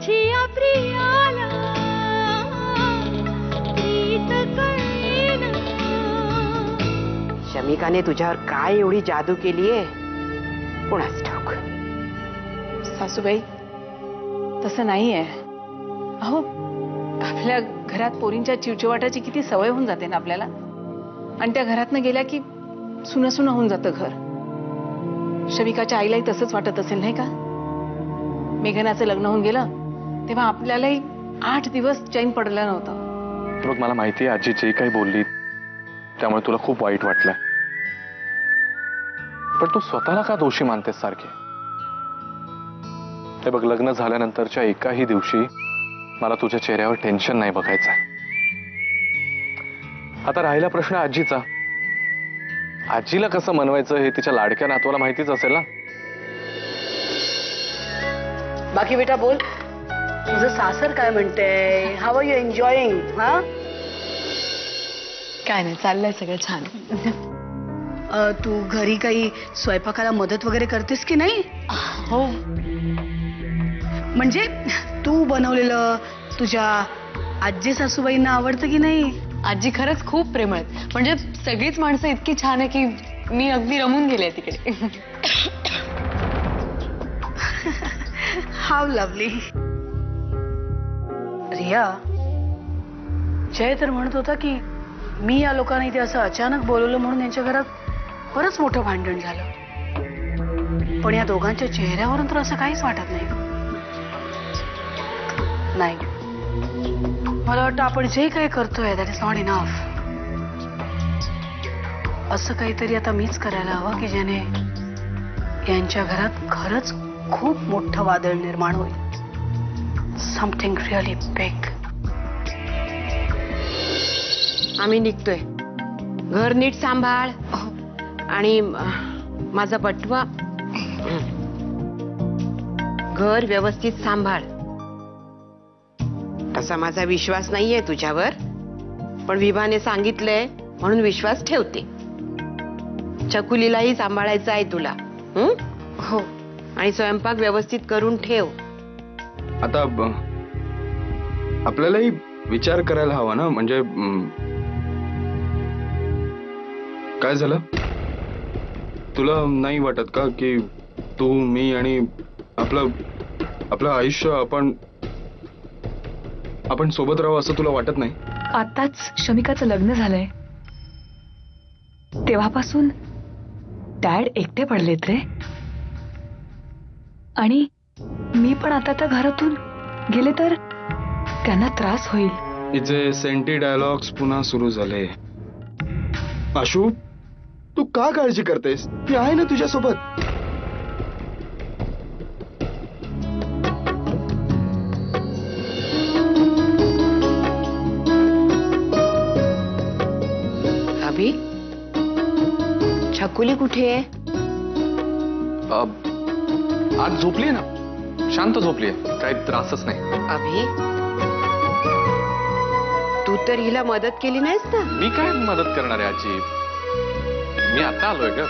तुझी प्रियाला प्रीत कळेना। शमिकाने तुझ्यावर काय एवढी जादू केलीये कोणास ठाऊक। सासूबाई तसं नाहीये। अहो आपल्या घरात पोरींच्या चिवचिवाटाची किती सवय होऊन जाते ना आपल्याला, आणि त्या घरातनं गेल्या की सुनं सुनं होऊन जातं घर। शमिकाच्या आईलाही तसंच वाटत असेल नाही का? मेघनाचं लग्न होऊन गेलं तेव्हा आपल्यालाही 8 दिवस चैन पडलं नव्हतं। बघ मला माहिती आहे आजी जे काही बोलली त्यामुळे तुला खूप वाईट वाटलंय, पण तू स्वतःला का दोषी मानतेस सारखे? हे बघ लग्न झाल्यानंतरच्या एकाही दिवशी मला तुझ्या चेहऱ्यावर टेन्शन नाही बघायचंय। आता राहिला प्रश्न आजीचा, आजीला कसं मनवायचं हे तिच्या लाडक्या नातवाला माहितीच असेल ना। बाकी बेटा बोल, तुझं सासर काय म्हणते? How are you enjoying? हा काय नाही, चाललंय सगळं छान। तू घरी काही स्वयंपाकाला मदत वगैरे करतेस की नाही? हो म्हणजे तू बनवलेलं तुझ्या आजी सासूबाईंना आवडतं की नाही? आजी खरंच खूप प्रेमळ आहेत, म्हणजे सगळीच माणसं इतकी छान आहे की मी अगदी रमून गेले तिकडे। How lovely. रिया, जय तर म्हणत होता की मी या लोकांना इथे असं अचानक बोलवलं म्हणून यांच्या घरात बरंच मोठं भांडण झालं, पण या दोघांच्या चेहऱ्यावरून तर असं काहीच वाटत नाही। नाही, मला वाटतं आपण जे काही करतोय दॅट इज नॉट इनफ। असं काहीतरी आता मीच करायला हवं की ज्याने यांच्या घरात खरंच खूप मोठं वादळ निर्माण होईल। Something really big. आम्ही निघतोय, घर नीट सांभाळ आणि माझा बटवा घर व्यवस्थित सांभाळ। तसा माझा विश्वास नाहीये तुझ्यावर, पण विभाने सांगितलंय म्हणून विश्वास ठेवते। चकुलीलाही सांभाळायचं आहे तुला। हो, आणि स्वयंपाक व्यवस्थित करून ठेव। आता आपल्यालाही विचार करायला हवा ना, म्हणजे काय झालं? तुला नाही वाटत का की तू मी आणि आपलं आयुष्य आपण सोबत राहावं असं तुला वाटत नाही? आताच शमिकाचं लग्न झालंय तेव्हापासून डॅड एकटे पडलेत रे, आणि मी पण आता त्या घरातून गेले तर त्यांना त्रास होईल। हिचे सेंटी डायलॉग्स पुन्हा सुरू झाले। आशू, तू का काळजी करतेस? मी आहे ना तुझ्यासोबत। अभि, छकुली कुठे आहे? आज झोपली ना, शांत झोपली आहे, काही त्रासच नाही। अभि, तू तर हिला मदत केली नाहीस ना? मी काय मदत करणार आहे आजी? मी आता आलोय ग,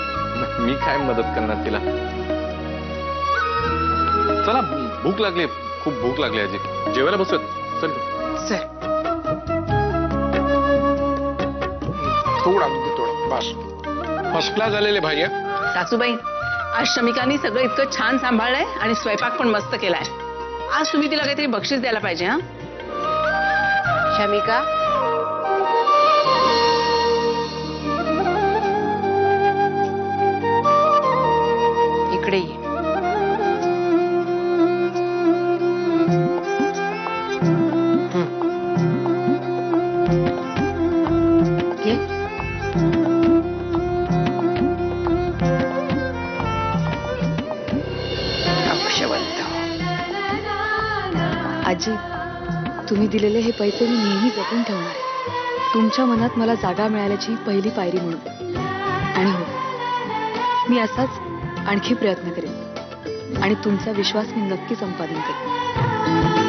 मी काय मदत करणार तिला? चला, भूक लागली, खूप भूक लागली आजी, जेवायला बसूयात। चल सर, थोडा बस, फर्स्ट क्लास झालेले भाज्या। सासूबाई, आज शमिकानी सगळं इतकं छान सांभाळलंय आणि स्वयंपाक पण मस्त केलाय। आज तुम्ही तिला काहीतरी बक्षीस द्यायला पाहिजे। हा शमिका, इकडे ये। ये। औषवंत। आजी, तुम्ही दिलेले हे पैसे मी नेहमी जपून ठेवणार आहे, तुमच्या मनात मला जागा मिळाल्याची पहिली पायरी म्हणून। आणि हो, मी असाच आणखी प्रयत्न करेन आणि तुमचा विश्वास मी नक्की संपादन करेन।